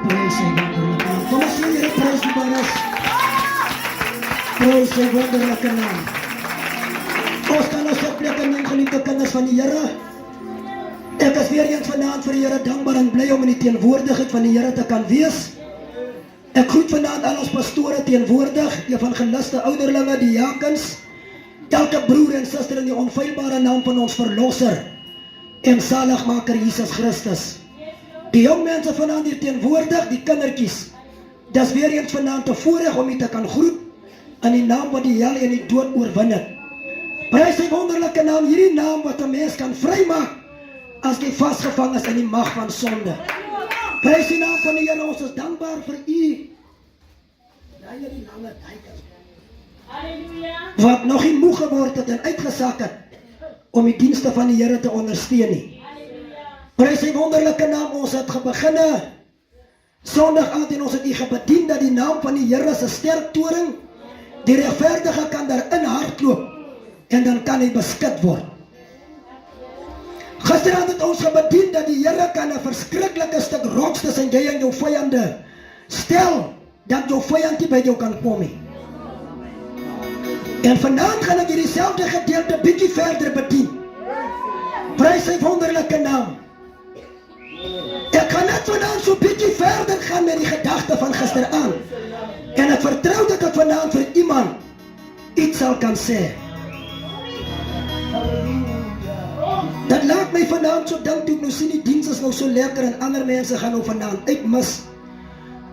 Praise sy wonderlike naam. Kom ons sing Here, praise die Here. Praise sy wonderlike naam. Ons kan ons plek in die geliefde kinders van die Here. Ek is weer eens vanaand vir die Here dankbaar en bly om in die teenwoordigheid van die Here te kan wees. Ek groet vanaand al ons pastore teenwoordig, evangeliste, ouderlinge, diakens, elke broer en suster in die onfeilbare naam van ons verlosser en zaligmaker Jesus Christus. Die jong mense vanaand hier teenwoordig, die kindertjies, dis weer eens vanaand te voorreg om u te kan groet in die naam wat die hel en die dood oorwin het. Prys sy wonderlike naam, hierdie naam wat 'n mens kan vrymaak as jy vasgevang is in die mag van sonde. Prys die naam van die Here, ons is dankbaar vir u. Daai die lange tyd. Halleluja. Wat nog nie moeg geword het en uitgesak het om die dienste van die Here te ondersteun nie. Prys sy wonderlike naam, ons het beginne Sondag aand en ons het u gebedien dat die naam van die Here is 'n sterk toring. Die regverdige kan daarin hardloop en dan kan hy beskik word. Gisteraand het ons gebedien dat die Here kan 'n verskriklike stuk rots tussen jy en jou vyande stel, dat jou vyand nie by jou kan kom nie. En vanaand gaan ek hierdie selfde gedeelte bietjie verder bedien. Prys sy wonderlike naam. Ek kan net vanaand so bietjie verder gaan met die gedagte van gisteraand. En ek vertrou dat ek vanaand vir iemand iets sal kan sê. Dat laat my vanaand so dink toe ek nou sien die diens is nou so lekker en ander mense gaan nou vanaand uitmis.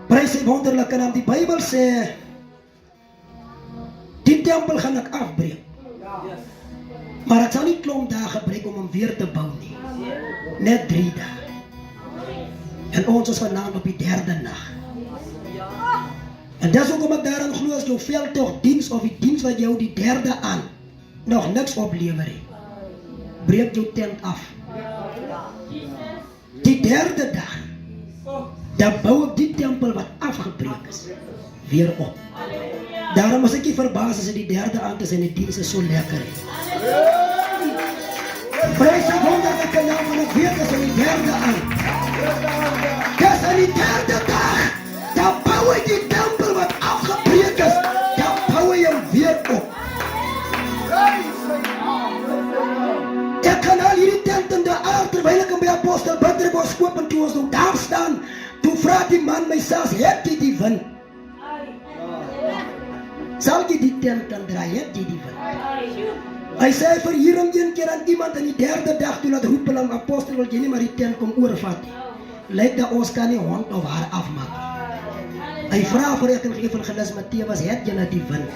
Prys sy wonderlike naam. Die Bybel sê die tempel gaan ek afbreek. Maar ek sal nie klomp dae gebruik om hom weer te bou nie. Net 3 dae. En ons is vanaand op die 3de nag. En dis hoekom ek daaraan glo as jou veldtog diens of die diens wat jou die 3de aan nog niks oplewer het. Breek jou tent af. Die 3de dag, dan bou ek die tempel wat afgebreek is, weer op. Daarom is ek nie verbaas as die 3de aand is en die diens is so lekker het. Prys die wonderlike naam van ek weet is in die 3de aand. Dis in die 3de dag, dan bou ek die tempel wat afgebreek is, dan bou ek hom weer op. Ek kan al hierdie tent in die aard, terwyl ek by apostel Bitterbos koop en toe ons nou daar staan, toe vraag die man my selfs, het jy die wind? Sal jy die tent kan draai, het jy die wind? Hy sê vir hierom een keer aan iemand in die 3de dag, toe laat roep hulle aan apostel, wil jy nie maar die tent kom oorvat nie. Lyk dat ons kan nie hond of haar afmaak. Hy vraag vir ek en evangelis Matthäus, het jy die wind?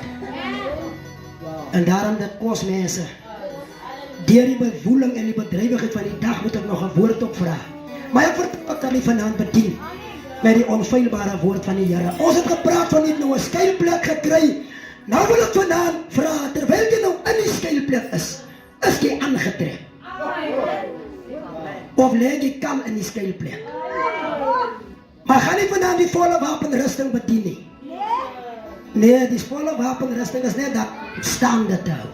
En daarom dit kos mense. Deur die bewoeling en die bedrywigheid van die dag moet ek nog 'n woord op vra. Maar ek vertrou dat hy vanaand bedien met die onfeilbare woord van die Here. Ons het gepraat van net nou 'n skuilplek gekry. Nou wil ek vanaand vra, terwyl jy nou in die skuilplek is jy aangetrek? Of lê jy kalm in die skuilplek? Maar gaan nie vanaand die volle wapenrusting bedien nie. Nee, die volle wapenrusting is net dat staande te hou.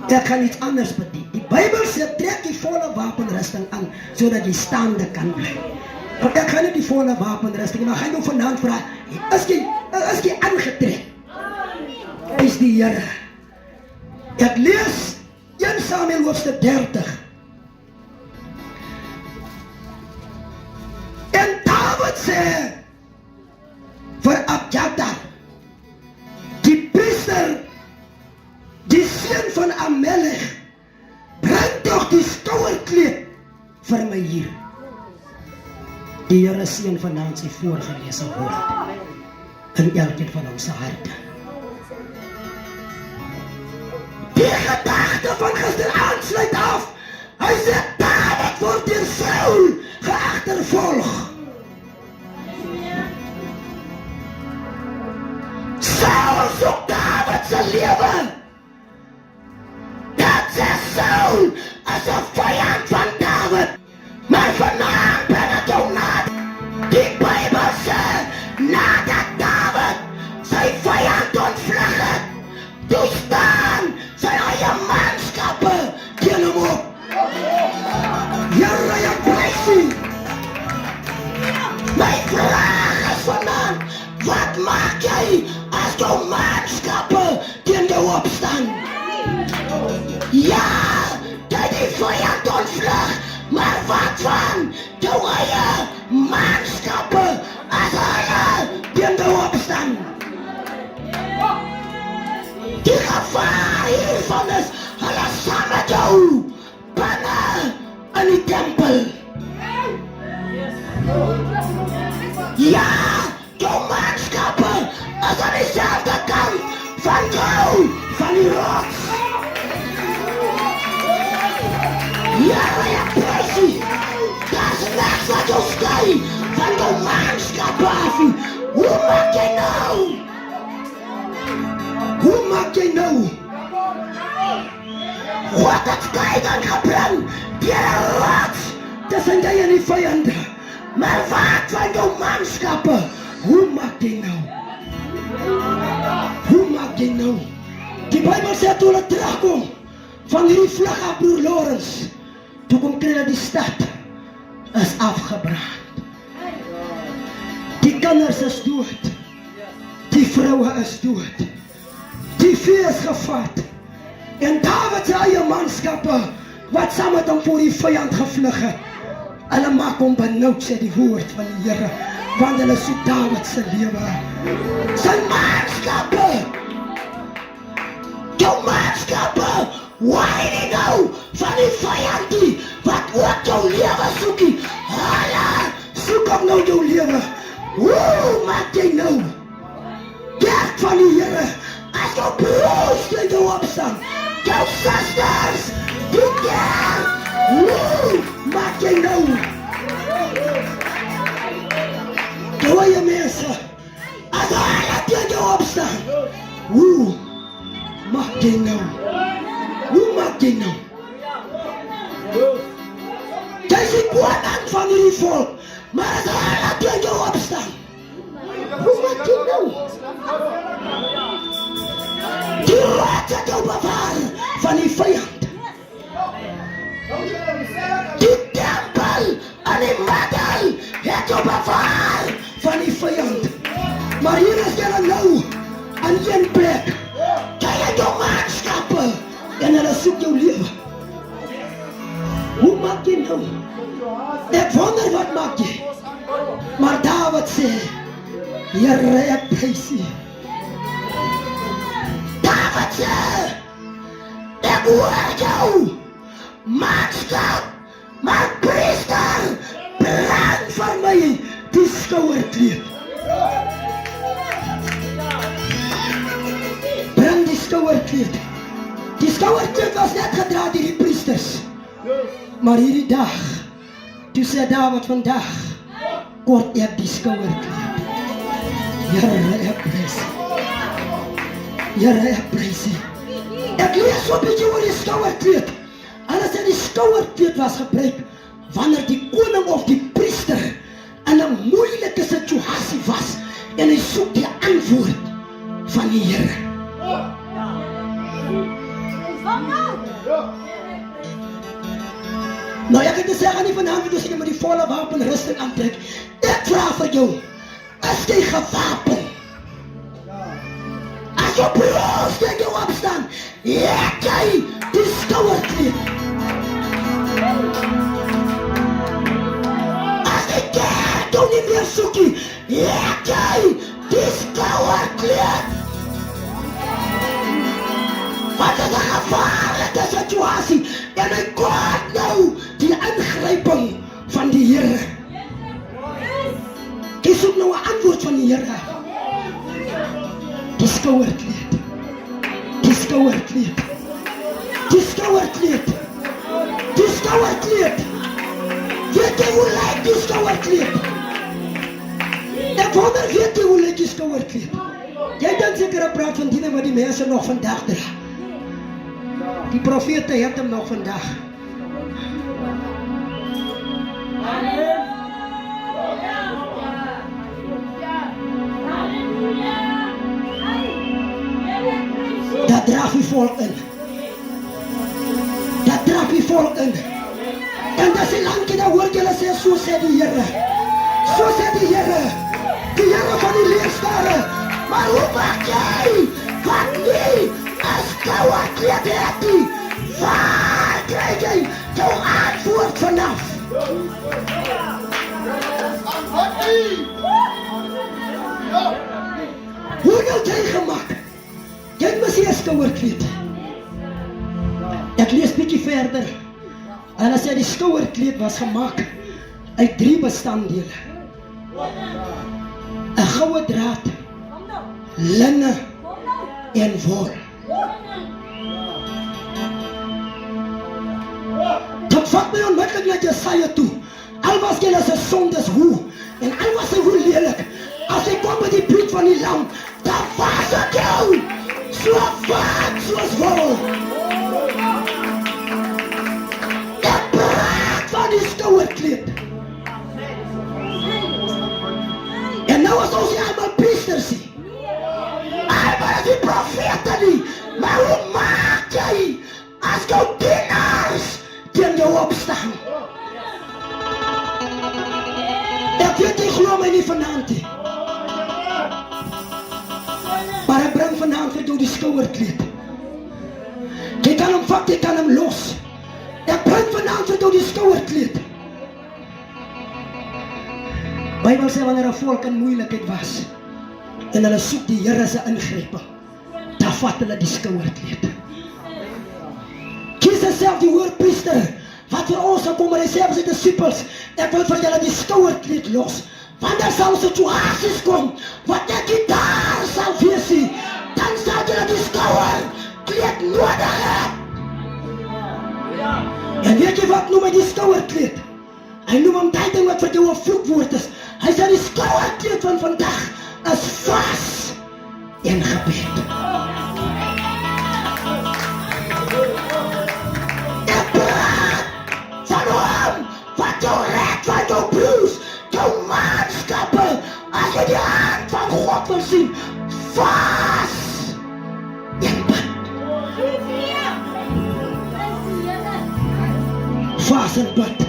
Ek gaan iets anders bedien. Die Bybel sê trek die volle wapenrusting aan sodat jy staande kan bly. Want ek gaan nie die volle wapenrusting, maar gaan jou vanaand vra, is jy aangetrek? Is die Here. Ek lees 1 Samuel hoofstuk 30. En Dawid sê vir Abjatar, die priester, die seun van Amalek, bring tog die skouerkleed vir my hier. Die Here seën vanaand sy voorgelese woord in elkeen van ons harte. Die gedagte van gisteraand sluit af. Hy sê Dawid word deur Saul geagtervolg. Saul soek Dawid se lewe. Dat sê Saul as 'n vyand van Dawid. Maar vanaand ben ek jou naad. Die Bybel sê nadat Dawid sy vyand ontvlug het, toe staan sy eie manskappe teen hom Ja, jou manskappe is aan dieselfde kant van jou, van die rots. Here, ek prys U. Daar's niks wat jou skei van jou manskappe af nie. Hoe maak jy nou? Hoe maak jy nou? God het skeiding gebring deur 'n rots tussen jy en die vyand. Maar wat van jou manskappe? Hoe maak jy nou? Hoe maak jy nou? Die Bybel sê toe hulle terugkom van hierdie vlug af broer Lawrence, toe kom kry dat die stad is afgebrand. Die kinders is dood. Die vroue is dood. Die vee is gevat. En Dawid se eie manskappe wat saam met hom voor die vyand gevlug het, hulle maak hom benoud, sê die woord van die Here, want hulle soek Dawid se lewe. Sy manskappe, jou manskappe, waai nie nou van die vyand wat ook jou lewe soekie. Hulle soek ook nou jou lewe. Hoe maak jy nou? Kerk van die Here, as jou broers teen jou opstaan, jou sisters, die kerk, hoe maak jy nou? Jou eie mense, as hulle teen jou opstaan, hoe maak jy nou? Hoe maak jy nou? Jy is die koning van hierdie volk, maar as hulle teen jou opstaan, hoe maak jy nou? Die rots het jou bewaar van die vyand. Die tempel en die middel het jou bewaar van die vyand. Maar hier is julle nou aan een plek. Jy het jou manskappe en hulle soek jou lewe. Hoe maak jy nou? Ek wonder wat maak jy? Maar Dawid sê, Here, ek prys U. Dawid sê, ek hoor jou, manskap, maar priester, brand vir my die skouerkleed. Brand die skouerkleed. Die skouerkleed was net gedra deur die priesters. Maar hierdie dag, toe sê Dawid, vandag kort ek die skouerkleed. Here, ek prys U. Here, ek prys U. Ek lees so 'n bietjie oor die skouerkleed. Hulle sê die skouerkleed was gebruik wanneer die koning of die priester in 'n moeilike situasie was en hy soek die antwoord van die Here. Nou ek het gesê, gaan nie vanaand as jy met die volle wapenrusting aantrek. Ek vra vir jou, is jy gewapen? As jou broers teen jou opstaan, het jy die skouerkleed. As die kerk jou nie meer soekie, het jy die skouerkleed. Wat is 'n gevaarlike situasie en hy kort nou die ingryping van die Here. Jy soek nou 'n antwoord van die Here. Die skouerkleed. Die skouerkleed. Die skouerkleed. Die skouerkleed. Weet jy hoe lyk die skouerkleed? Ek wonder, weet jy hoe lyk die skouerkleed? Jy dink seker praat van die wat die mense nog vandag dra. Die profete het hom nog vandag. Dat draf die volk in. Dat draf die volk in. En dat is lang dat hoor julle sê, so sê die Here. So sê die Here. Die Here van die leerstare. Maar hoe maak jy? Wat nie? As skouerkleed het nie. Waar krijg jy jou antwoord vanaf? Hoe nou jy gemaak? Jy het mos 'n skouerkleed. Ek lees bietjie verder. En as jy die skouerkleed was gemaak uit 3 bestanddele. 'n goue draad, linne en wol. Dit vat my onmiddellik na Jesaja toe. Al was julle se sondes hoe, en al was hy hoe lelik, as hy kom by die bloed van die lam, dan was ek jou, so vaak soos wol. Ek praat van die skouerkleed. En nou is ons nie allemaal priesters nie. Allemaal is die profete nie. Maar hoe maak jy as jou dienaars teen jou opstaan? Ek weet jy glo my nie vanaand nie. Maar ek bring vanaand vir jou die skouerkleed. Jy kan hom vat, jy kan hom los. Ek bring vanaand vir jou die skouerkleed. Bybel sê wanneer 'n volk in moeilikheid was en hulle soek die Here se ingrype, dan vat hulle die skouerkleed. Jesus self die hoërpriester wat vir ons kom en hy sê vir sy disippels, ek wil vir julle die skouerkleed los, want daar sal situasies kom wat ek nie daar sal wees nie, dan sal julle die skouerkleed nodig hê. En weet jy wat noem hy die skouerkleed? Hy noem hom daai ding wat vir jou 'n vloekwoord is. Hy sê die skouerkleed van vandag is vas en gebed. Ek praat van hom wat jou red van jou broers, jou maatskappe, as jy die hand van God wil sien, vas en bid. Vas en bid.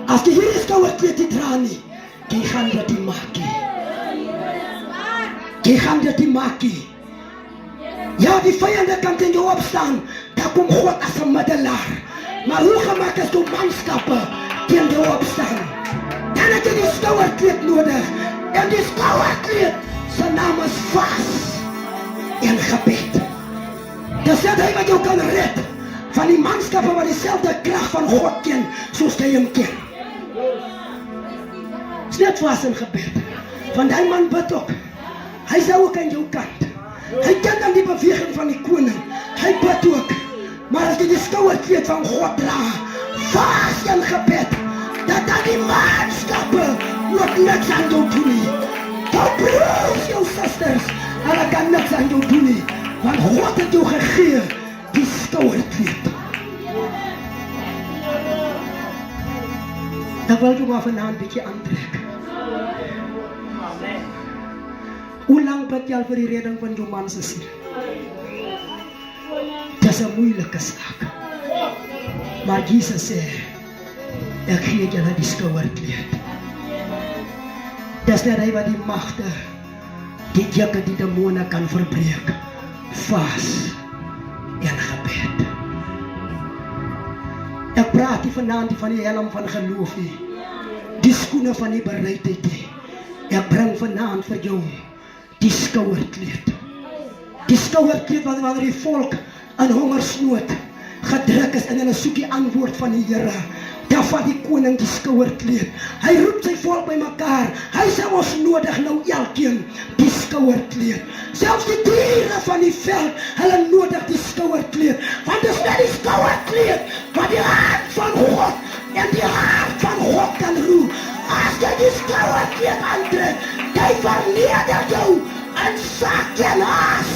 As jy hierdie skouerkleed nie dra nie, jy gaan dit nie maak nie. Jy gaan dit nie maak nie. Ja, die vyande kan teen jou opstaan, dan kom God as 'n middelaar. Maar hoe gemaak is jou manskappe teen jou opstaan? Dan het jy die skouerkleed nodig. En die skouerkleed, sy naam is vas en gebed. Dis hy wat jou kan red van die manskappe wat dieselfde krag van God ken, soos jy hom ken. Is net vas en gebed. Want hy man bid ook. Hy sou ook aan jou kant. Hy ken dan die beweging van die koning. Hy bid ook. Maar as jy die skouerkleed van God dra, vas en gebed, dat dan die maatskappe ook niks aan jou doen nie. Jou broers, jou susters, hulle kan niks aan jou doen nie. Want God het jou gegee die skouerkleed. Ek wil jou maar vanaand bietjie aantrek. Hoe lang bid jy al vir die redding van jou man se siel? Dis 'n moeilike saak. Maar Jesus sê, ek gee julle die skouerkleed. Dis net hy wat die magte, die juke, die demone kan verbreek. Vas en gebed. Ek praat nie vanaand van die helm van geloof nie, die skoene van die bereidheid nie. Ek bring vanaand vir jou die skouerkleed. Die skouerkleed wanneer die volk in hongersnood gedruk is en hulle soek die antwoord van die Here. Dan vat die koning die skouerkleed. Hy roep sy volk by mekaar. Hy sê ons nodig nou elkeen die skouerkleed. Selfs die diere van die veld, hulle nodig die skouerkleed. Want dit is net die skouerkleed wat die hand van God en die hart van God kan roer. As jy die skouerkleed aantrek, jy verneder jou in sak en as.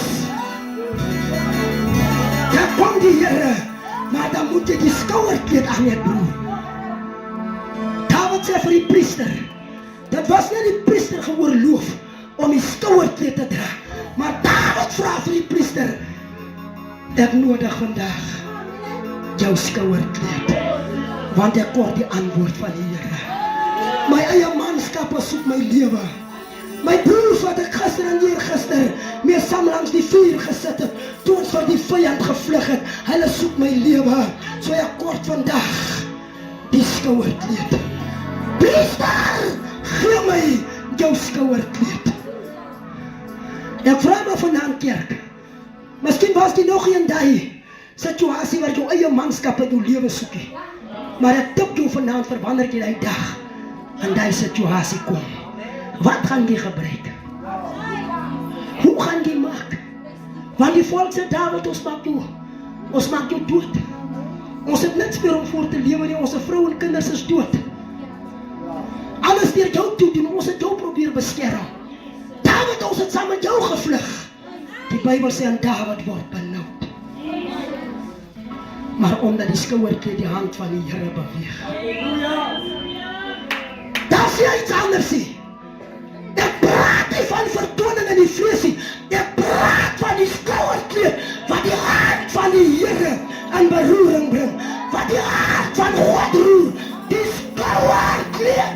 Dan kom die Here, maar dan moet jy die skouerkleed aan net broer. David sê vir die priester, dit was nie die priester geoorloof om die skouerkleed te dra, maar David vra vir die priester, ek nodig vandag jou skouerkleed, want ek hoor die antwoord van die Here. My eie manskappe soek my lewe. My broers wat ek gister en eergister mee saam langs die vuur gesit het, toe ons vir die vyand gevlug het, hulle soek my lewe. So ek kort vandag die skouerkleed. Priester, gee my jou skouerkleed. Ek vra my vanaand kerk, miskien was die nog een die situasie waar jou eie manskappe jou lewe soek, maar ek tip jou vanaand vir wanneer jy die dag in die situasie kom. Wat gaan jy gebruik? Hoe gaan jy maak? Want die volk sê, Dawid, ons maak jou dood. Ons het niks meer om voor te lewe nie, ons vrou en kinders is dood. Alles deur jou toe doen, ons het jou probeer beskerm. Dawid, ons het saam met jou gevlug. Die Bybel sê, en Dawid word benoud. Maar omdat die skouerkleed die hand van die Here beweeg. Daar sê hy iets anders sê. Ek praat nie van vertoning in die vlees nie. Ek praat van die skouerkleed wat die hand van die Here in beroering bring. Wat die hand van God roer. Die skouerkleed.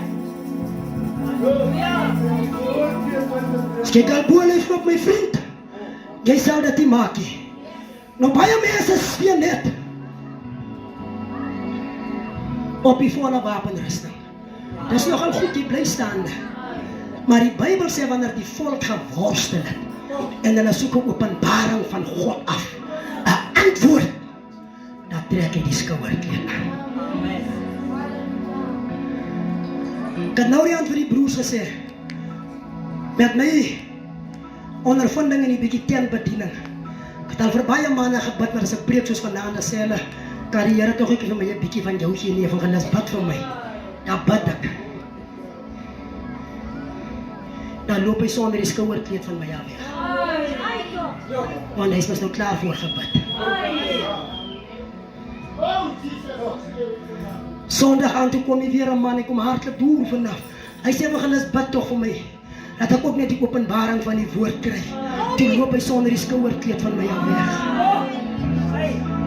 As jy kalboon heeft op my vriend, jy sal dit nie maak nie. Nou baie mense speel net op die volle wapenrusting. Dis nogal goed, jy bly staande. Maar die Bybel sê wanneer die volk geworstel het en hulle soek 'n openbaring van God af, 'n antwoord, dan trek hy die skouerkleed aan. Ek het nou die hand vir die broers gesê, met my ondervinding in die bietjie teenbediening. Ek het al vir baie maande gebid, maar as ek preek soos vanaand, sê hulle, kan die Here tog ek vir my 'n bietjie van jou gee nie, evangelis, bid vir my. Dan bid ek. Dan loop hy sonder die skouerkleed van my af weg. Want hy is nou klaar voor gebid. Sondag aan toe kom hy weer 'n man, hy kom hartlik boer vanaf. Hy sê, evangelis, bid tog vir my, dat ek ook net die openbaring van die woord kry. Toe loop hy sonder die skouerkleed van my af weg.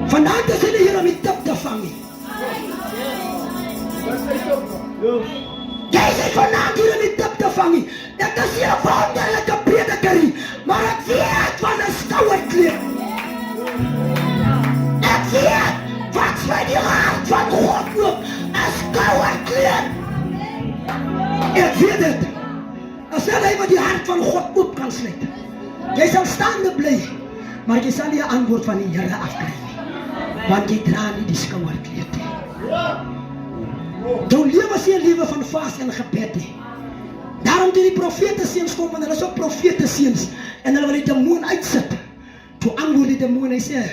Vandaag is hy die Here om die tip te vang. Jy sê vandaag hier om die tip te vang. Ek is hier 'n wonderlike prediker, maar ek weet van 'n skouerkleed. Ek weet wat vir die hart van God loop, 'n skouerkleed. Ek weet dit. As hy wat die hart van God oop kan sluit, jy sal staande bly, maar jy sal nie 'n antwoord van die Here afkry nie, want jy dra nie die skouerkleed nie. Jou lewe is nie 'n lewe van vas en gebed nie. Daarom toe die profete seuns kom, en hulle is ook profete seuns, en hulle wil die demoon uitsit. Toe antwoord die demoon, hy sê,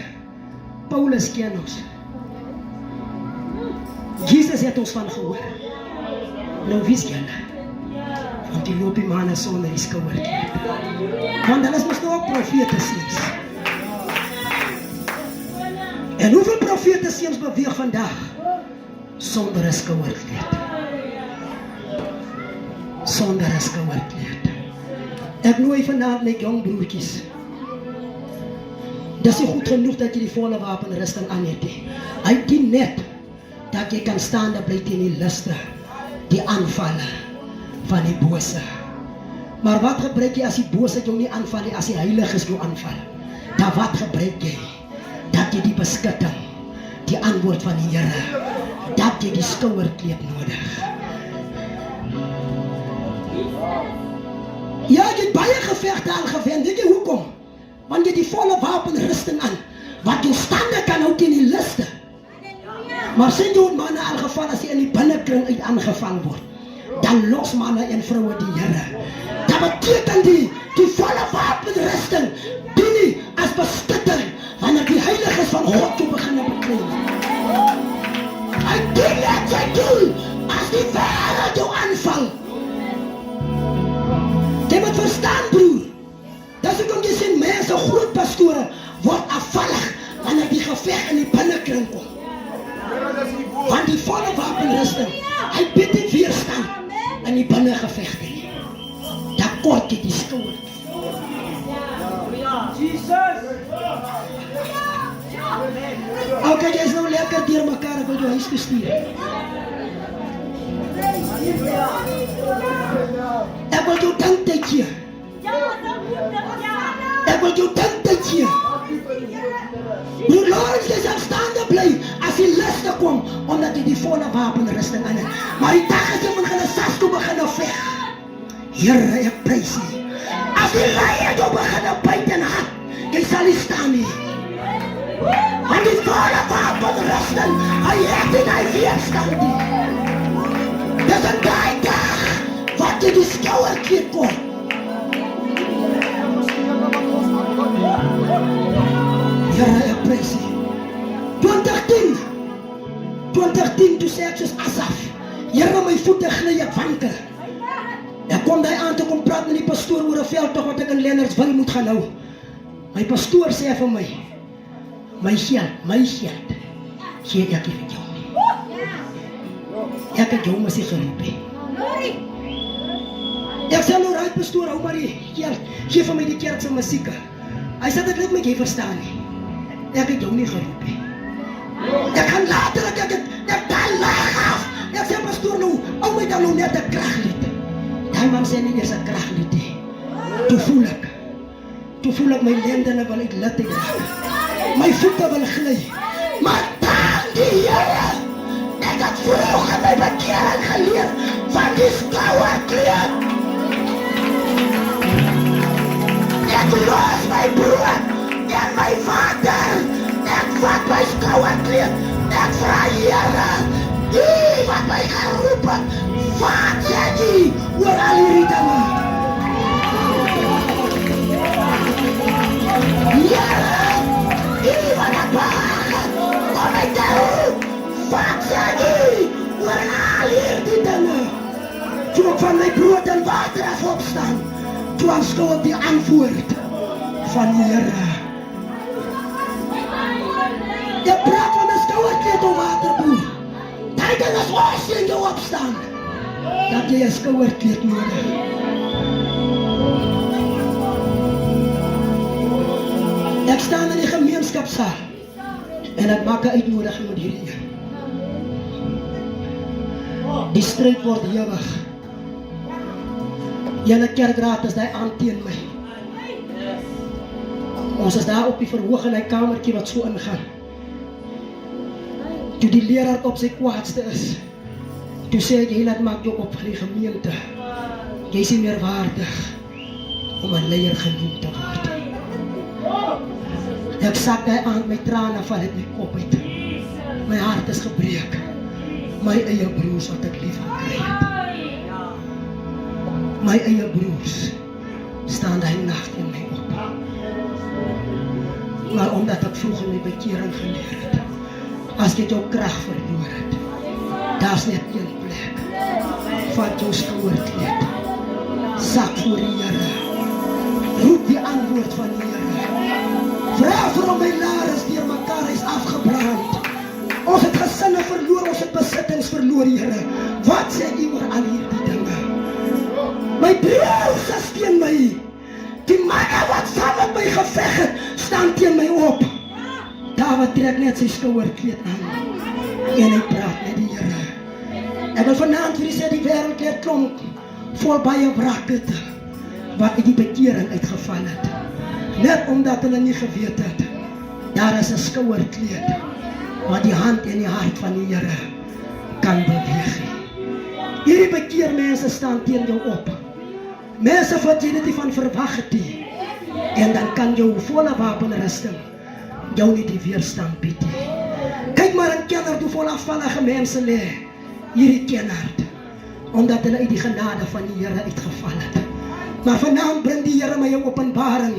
Paulus ken ons. Jesus het ons van gehoor. Nou wie is julle? Want die loop die manne sonder die skouerkleed. Want hulle is mos nou ook profete seuns. En hoeveel profete seuns beweeg vandag sonder 'n skouerkleed? Sonder 'n skouerkleed. Ek nooi vanaand my jong broertjies. Dis nie goed genoeg dat jy die volle wapenrusting aan het nie. Hy dien net dat jy kan staande bly teen die liste, die aanvalle van die bose. Maar wat gebruik jy as die bose jou nie aanval nie, as die heiliges jou aanval? Dan wat gebruik jy? Dat jy die beskutting, die antwoord van die Here, dat jy die skouerkleed nodig. Ja, jy het baie gevegte aangewend, weet jy hoekom? Want jy die volle wapenrusting aan, wat jou stande kan hou teen die liste. Maar sien jy hoe manne aangeval as jy in die binnekring uit aangeval word? Dan los manne en vroue die Here. Dat beteken die volle wapenrusting dien nie as beskutting wanneer die heiliges van God toe begin bekleed. Hy dien net sy doel as die wêreld jou aanval. Jy moet verstaan, broer. Dis hoekom jy sien mense, groot pastore word afvallig wanneer die geveg in die binnekring kom. Want die volle wapenrusting, hy bied die weerstand in die binnengevegte nie. Dat kort jy die skouer. Ok, jy is nou lekker deur mekaar, ek wil jou huis gestuur. Ek wil jou danktyd gee. Ek wil jou danktyd gee. Broer Lawrence, jy sal staande bly as die liste kom, omdat jy die volle wapenrusting aan het. Maar die dag as jy van Genesis toe begin veg, Here, ek prys U. As die leie jou begin byt en hak, jy sal nie staan nie. Want die volle wapenrusting, hy het en hy weerstand nie. Dis 'n daai dag wat jy die skouerkleed net soos Asaf. Here, my voete gly, ek wankel. Ek kom daar aan toe kom praat met die pastoor oor 'n veldtog wat ek in Lenardswil moet gaan hou. My pastoor sê vir my, my geld, gee ek vir jou nie. Ek het jou mos nie geroep nie. Ek sê nou, right pastoor, hou maar die geld, gee vir my die kerk se musiek. Hy sê dit lyk my jy verstaan nie. Ek het jou nie geroep nie. Ek gaan later, ek daai laag af. Ek sê pastoor nou, hou my dan nou net 'n kraglied. Daai man sê nie eers 'n kraglied nie. Toe voel ek my lendene wil uit lit raak. My voete wil gly. Maar dank die Here, ek het vroeg in my bekering geleer van die skouerkleed. Ek los my brood en my water. Ek vat my skouerkleed. Ek vra Here, die wat my geroep het, wat sê die oor al hierdie dinge? Here, die wat ek behaag het, om my te roep, wat sê die oor al hierdie dinge? Toe ek van my brood en water af opstaan, toe aanskou ek die antwoord van die Here. Ek praat van 'n skouerkleed of waterboer. Daai ding is as jy in jou opstaan, dat jy 'n skouerkleed nodig. Ek staan in die gemeenskapsaal en ek maak 'n uitnodiging met hierdie een. Die stryd word ewig. Julle kerkraad is daai aan teen my. Ons is daar op die verhoog in die kamertjie wat so ingaan. Toe die leraar op sy kwaadste is, toe sê ek, jy laat maak jou op vir die gemeente. Jy is nie meer waardig om 'n leier genoem te word. Ek sak daai aand my trane val uit my kop uit. My hart is gebreek. My eie broers wat ek lief gekry het. My eie broers staan daai nag in my op. Maar omdat ek vroeg in my bekering geleer het, as jy jou krag verloor het, daar's net een plek. Vat jou skouerkleed, sak voor die Here, roep die antwoord van die Here. Vra vir hom, my lares deur mekaar is afgebrand. Ons het gesinne verloor, ons het besittings verloor, Here. Wat sê U oor al hierdie dinge? My broers is teen my. Die manne wat saam met my geveg het, staan teen my op. Dawid trek net sy skouerkleed aan en hy praat met die Here. Ek wil vanaand vir u sê, die wêreld het klomp vol baie wrake wat uit die bekering uitgeval het. Net omdat hulle nie geweet het, daar is 'n skouerkleed wat die hand en die hart van die Here kan beweeg. Hierdie bekeermense staan teen jou op. Mense wat jy dit van verwag het nie. En dan kan jou volle wapenrusting jou nie die weerstand bied nie. Kyk maar in Kennard hoe vol afvallige mense lê. Hierdie Kennard, omdat hulle uit die genade van die Here uitgeval het. Maar vanaand bring die Here my 'n openbaring.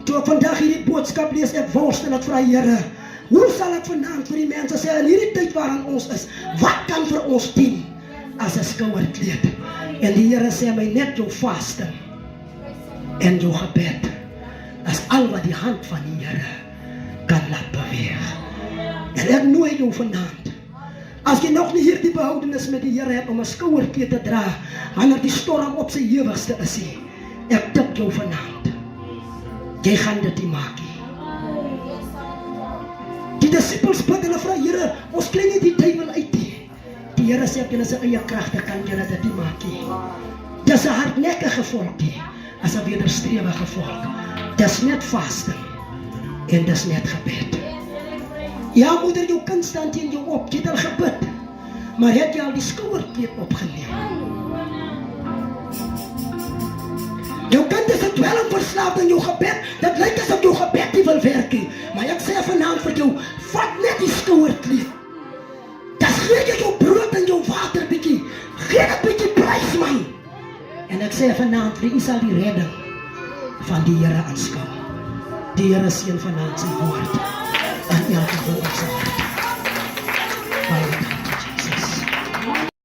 Toe ek vandag hierdie boodskap lees, ek worstel, ek vra Here, hoe sal ek vanaand vir die mense sê in hierdie tyd waarin ons is, wat kan vir ons dien as 'n skouerkleed? En die Here sê my, net jou vasting en jou gebed is al wat die hand van die Here kan laat beweeg. En ek nooi jou vanaand, as jy nog nie hierdie behoudenis met die Here het om 'n skouerkleed te dra, wanneer die storm op sy ewigste is, ek tik jou vanaand, jy gaan dit nie maak nie. Die disippels bid, hulle vra Here, ons kry nie die duiwel uit nie. Die Here sê op julle se eie kragte kan julle dit nie maak nie. Dis 'n hardnekkige volk nie, as 'n wederstrewige volk. Dis net vasting en dis net gebed. Ja, moeder, jou kind staan teen jou op, jy het al gebid, maar het jy al die skouerkleed opgeneem? Jou kind is 'n dwelmverslaafd in jou gebed, dit lyk asof jou gebed nie wil werk nie, maar ek sê vanaand vir jou, vat net die skouerkleed. Das gee jy jou brood en jou water bietjie, gee dit bietjie prys, man. En ek sê vanaand, wie sal die redding van die Here aanskou? Die Here seën vanaand sy woord aan elke van ons.